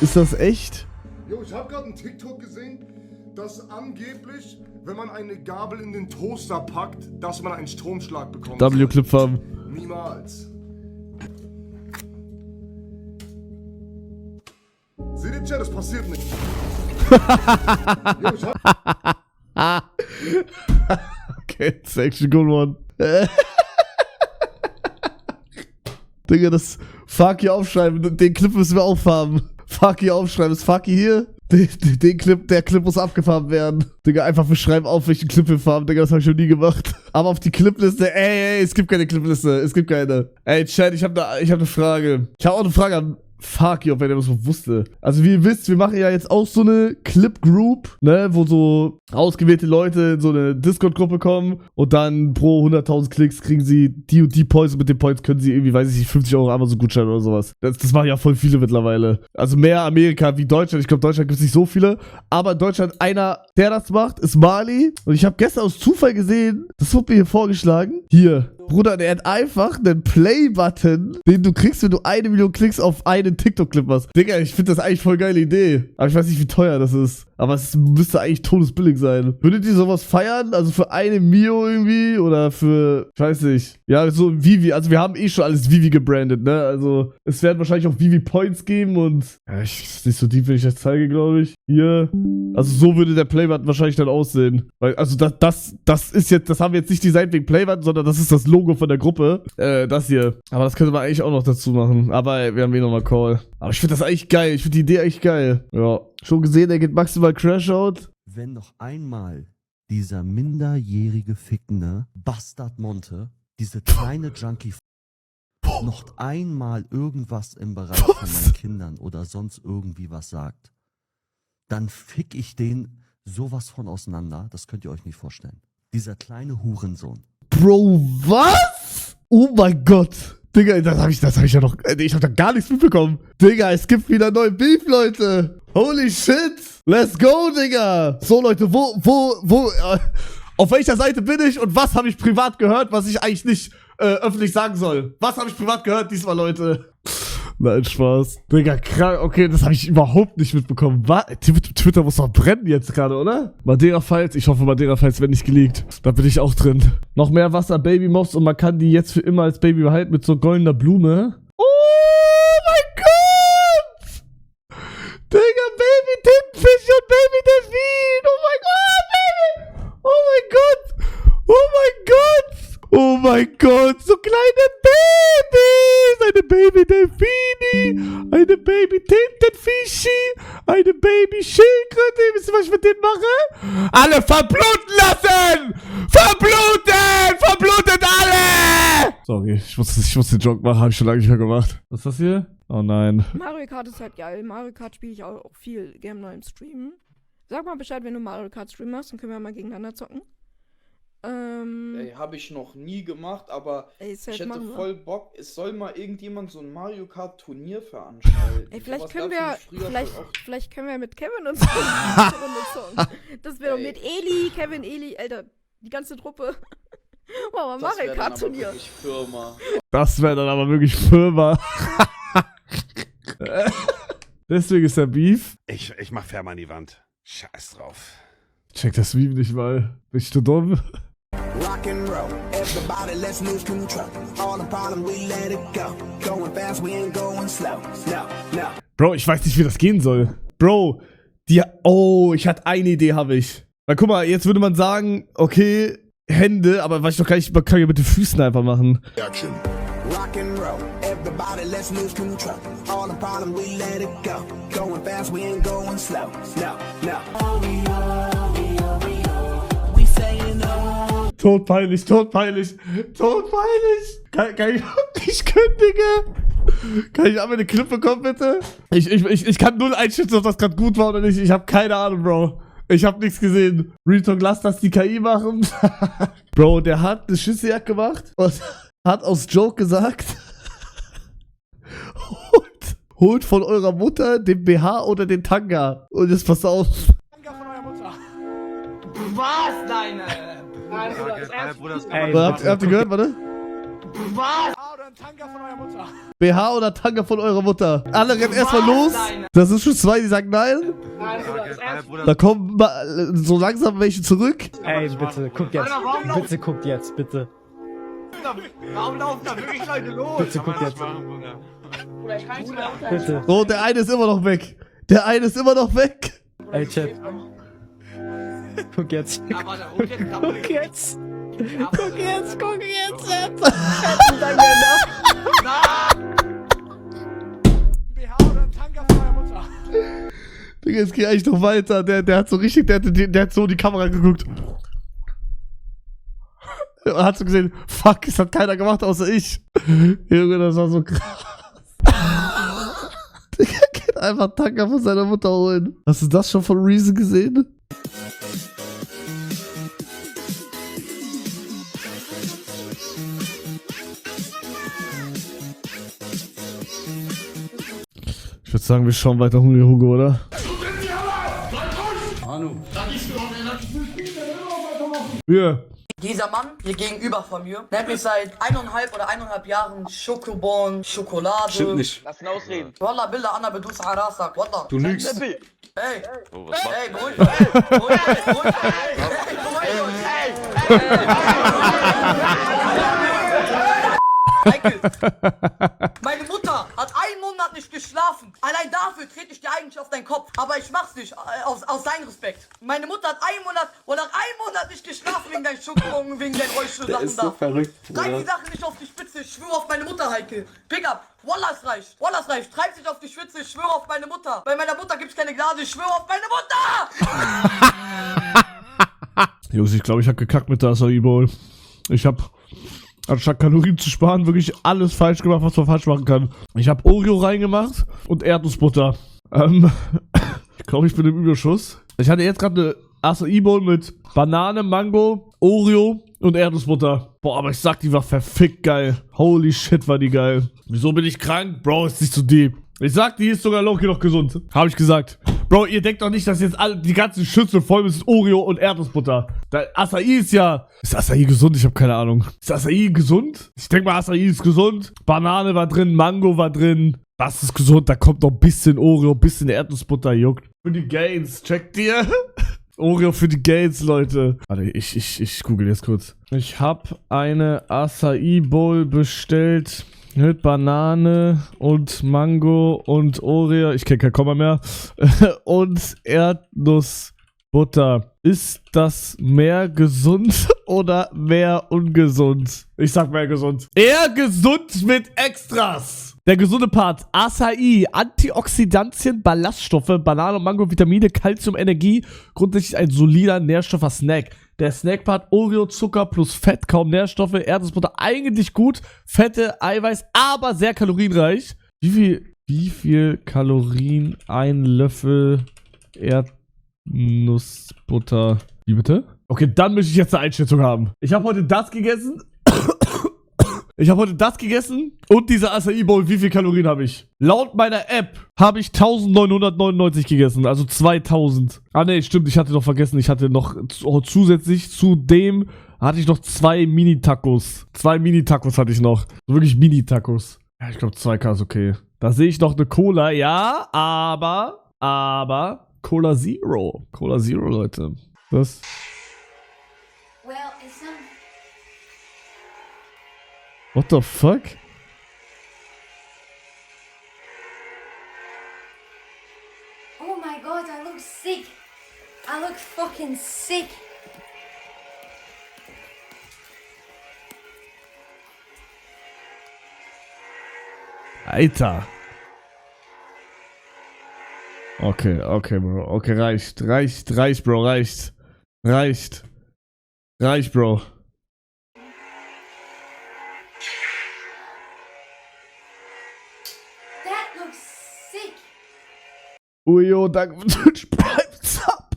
Ist das echt? Jo, ich habe gerade einen TikTok gesehen, dass angeblich, wenn man eine Gabel in den Toaster packt, dass man einen Stromschlag bekommt. W-Clip-Farben. Niemals. Seht ihr, Chat, das passiert nicht. Jo, ich hab... Okay, that's actually a good one. Digga, das Fucky aufschreiben, den Clip müssen wir auffarben. Fucky aufschreiben, ist Fucky hier? Der Clip muss abgefarben werden. Digga, einfach wir schreiben auf, welchen Clip wir farben. Digga, das hab ich schon nie gemacht. Aber auf die Clipliste, ey, es gibt keine Clipliste. Es gibt keine. Ey, Chat, ich hab ne Frage. Ich hab auch eine Frage an Fucky, ob er das so wusste. Also wie ihr wisst, wir machen ja jetzt auch so eine Clip-Group, ne, wo so ausgewählte Leute in so eine Discord-Gruppe kommen und dann pro 100.000 Klicks kriegen sie die und die Points und mit den Points können sie irgendwie, weiß ich nicht, 50 € Amazon-Gutschein oder sowas. Das machen ja voll viele mittlerweile. Also mehr Amerika wie Deutschland. Ich glaube, Deutschland gibt es nicht so viele, aber in Deutschland einer, der das macht, ist Mali. Und ich habe gestern aus Zufall gesehen, das wurde mir hier vorgeschlagen. Hier, Bruder, der hat einfach einen Play-Button, den du kriegst, wenn du 1 Million Klicks auf einen TikTok-Clip machst. Digga, ich finde das eigentlich voll geile Idee. Aber ich weiß nicht, wie teuer das ist. Aber es müsste eigentlich todesbillig sein. Würdet ihr sowas feiern? Also für 1 Mio irgendwie? Oder für, ich weiß nicht. Ja, so Vivi. Also wir haben eh schon alles Vivi gebrandet, ne? Also es werden wahrscheinlich auch Vivi Points geben und ja, ist nicht so deep, wenn ich das zeige, glaube ich. Hier. Also so würde der Playbutton wahrscheinlich dann aussehen. Weil, also das ist jetzt, das haben wir jetzt nicht designt wegen Playbutton, sondern das ist das Logo von der Gruppe. Das hier. Aber das könnte man eigentlich auch noch dazu machen. Aber wir haben eh nochmal Call. Aber ich finde das eigentlich geil. Ich finde die Idee echt geil. Ja. Schon gesehen, der geht maximal Crashout. Wenn noch einmal dieser minderjährige fickende Bastard Monte, diese kleine Junkie noch einmal irgendwas im Bereich von meinen Kindern oder sonst irgendwie was sagt, dann fick ich den sowas von auseinander. Das könnt ihr euch nicht vorstellen. Dieser kleine Hurensohn. Bro, was? Oh mein Gott. Digga, das hab ich ja noch. Ich hab da gar nichts mitbekommen. Digga, es gibt wieder neuen Beef, Leute. Holy shit. Let's go, Digga. So, Leute, auf welcher Seite bin ich und was habe ich privat gehört, was ich eigentlich nicht öffentlich sagen soll? Was habe ich privat gehört diesmal, Leute? Nein, Spaß. Digga, krank. Okay, das habe ich überhaupt nicht mitbekommen. Twitter muss doch brennen jetzt gerade, oder? Madeira-Files. Ich hoffe, Madeira-Files werden nicht geleakt. Da bin ich auch drin. Noch mehr Wasser, Baby-Mobs und man kann die jetzt für immer als Baby behalten mit so goldener Blume. Oh mein Gott! Digga, Baby-Tintenfisch und Baby-Delfin. Oh mein Gott, Baby! Oh mein Gott! Oh mein Gott! Oh mein Gott, so kleine Babys! Eine Baby-Delfini, eine Baby-Tintenfischi, eine Baby-Schildkröte. Wisst ihr, was ich mit denen mache? Alle verbluten lassen! Verbluten! Verblutet alle! Sorry, ich muss den Joke machen, habe ich schon lange nicht mehr gemacht. Was ist das hier? Oh nein. Mario Kart ist halt geil. Mario Kart spiele ich auch viel gerne neu im Stream. Sag mal Bescheid, wenn du Mario Kart Stream machst, dann können wir mal gegeneinander zocken. Ey, habe ich noch nie gemacht, aber ich hätte voll Bock, es soll mal irgendjemand so ein Mario Kart Turnier veranstalten. Ey, vielleicht können wir mit Kevin und so eine Runde zocken. Das wäre mit Eli, Kevin, Eli, Alter, die ganze Truppe. Wow, Mario Kart Turnier. Das wäre dann aber wirklich Firma. Deswegen ist der Beef. Ich mach Ferma an die Wand. Scheiß drauf. Check das Meme nicht mal. Bist du dumm? Rock and roll, everybody let's lose control. All the problem we let it go. Going fast, we ain't going slow. No. Bro, ich weiß nicht, wie das gehen soll. Bro, ich hatte eine Idee, habe ich. Weil guck mal, jetzt würde man sagen, okay, Hände, aber weiß ich doch gar nicht, man kann ja mit den Füßen einfach machen. Action. Rock and roll, everybody let's lose control. All the problem we let it go. Going fast, we ain't going slow. No. Todpeinlich. Ich kündige. Kann ich aber eine Clip bekommen, bitte? Ich kann null einschätzen, ob das gerade gut war oder nicht. Ich habe keine Ahnung, Bro. Ich habe nichts gesehen. Retalk, lass das die KI machen. Bro, der hat eine Schissejagd gemacht und hat aus Joke gesagt, holt von eurer Mutter den BH oder den Tanga. Und jetzt pass auf. Tanga von eurer Mutter. Was? Nein. Bruder, Habt ihr gehört, warte? Was? BH oder Tanga von eurer Mutter? Alle rennen erstmal los. Das ist schon 2, die sagen nein. Da kommen so langsam welche zurück. Ey, bitte, guck jetzt. Bitte guckt jetzt, bitte. Warum laufen da wirklich Leute los? Bitte guck jetzt. Bitte. Oh, der eine ist immer noch weg. Der eine ist immer noch weg. Ey, Chat. Guck jetzt. Guck jetzt. Guck jetzt, guck jetzt. Digga, jetzt geh eigentlich noch weiter. Der hat so richtig, der hat so in die Kamera geguckt. Und hat so gesehen, fuck, es hat keiner gemacht außer ich. Junge, das war so krass. Digga, geht einfach Tanga von seiner Mutter holen. Hast du das schon von Reason gesehen? Ich würde sagen, wir schauen weiter Hugo, oder? Ja. Dieser Mann hier gegenüber von mir nennt mich seit 1,5 Jahren Schokobon, Schokolade. Stimmt nicht. Lass ihn ausreden. Wallah, Bilder Anna bedus Arasak, Wallah. Du lügst. Hey, Oh, was war? hey, beruhig euch, hey, beruhig euch, beruhig euch, hey, beruhig euch, Michael, meine Mutter hat 1 Monat nicht geschlafen. Allein dafür trete ich dir eigentlich auf deinen Kopf. Aber ich mach's nicht, aus seinem Respekt. Meine Mutter hat 1 Monat oder 1 Monat nicht geschlafen wegen deinen Schokobon, wegen deinen Räuschelsachen da. Verrückt, Treib die Sache nicht auf die Spitze, ich schwöre auf meine Mutter, Heike. Pick up, Wallah, es reicht. Wallah, es reicht. Treib dich auf die Spitze, ich schwöre auf meine Mutter. Bei meiner Mutter gibt's keine Gnade, ich schwöre auf meine Mutter! Jungs, ich glaube, ich habe gekackt mit der Acai Bowl. Ich habe, anstatt Kalorien zu sparen, wirklich alles falsch gemacht, was man falsch machen kann. Ich habe Oreo reingemacht und Erdnussbutter. Ich glaube, ich bin im Überschuss. Ich hatte jetzt gerade eine Acai Bowl mit Banane, Mango, Oreo und Erdnussbutter. Boah, aber ich sag, die war verfickt geil. Holy shit, war die geil. Wieso bin ich krank? Bro, ist nicht so deep. Ich sag, die ist sogar low-key noch gesund. Habe ich gesagt. Bro, ihr denkt doch nicht, dass jetzt die ganzen Schüssel voll mit Oreo und Erdnussbutter. Acai ist ja... Ist Acai gesund? Ich habe keine Ahnung. Ist Acai gesund? Ich denke mal, Acai ist gesund. Banane war drin, Mango war drin. Das ist gesund. Da kommt noch ein bisschen Oreo, ein bisschen Erdnussbutter, juckt. Für die Gains. Checkt ihr? Oreo für die Gains, Leute. Warte, ich google jetzt kurz. Ich habe eine Acai Bowl bestellt mit Banane und Mango und Oreo. Ich kenne kein Komma mehr. Und Erdnussbutter. Ist das mehr gesund oder mehr ungesund? Ich sag mehr gesund. Eher gesund mit Extras. Der gesunde Part. Acai, Antioxidantien, Ballaststoffe, Banane und Mango, Vitamine, Kalzium, Energie. Grundsätzlich ein solider Nährstoffer-Snack. Der Snackpart Oreo, Zucker plus Fett, kaum Nährstoffe, Erdnussbutter, eigentlich gut. Fette, Eiweiß, aber sehr kalorienreich. Wie viel Kalorien ein Löffel Erdnussbutter? Wie bitte? Okay, dann möchte ich jetzt eine Einschätzung haben. Ich habe heute das gegessen. Und diese Acai Bowl, wie viel Kalorien habe ich? Laut meiner App habe ich 1999 gegessen, also 2000. Ah ne, stimmt, ich hatte noch vergessen, ich hatte noch zusätzlich zu dem hatte ich noch 2 Mini-Tacos. 2 Mini-Tacos hatte ich noch. Wirklich Mini-Tacos. Ja, ich glaube 2K ist okay. Da sehe ich noch eine Cola, ja, aber Cola Zero. Cola Zero, Leute. Das... What the fuck? Oh my god, I look sick. I look fucking sick. Alter. Okay, Bro. Okay, reicht, Bro, reicht. Reicht, Bro. Ujo, danke für den Prime-Sub.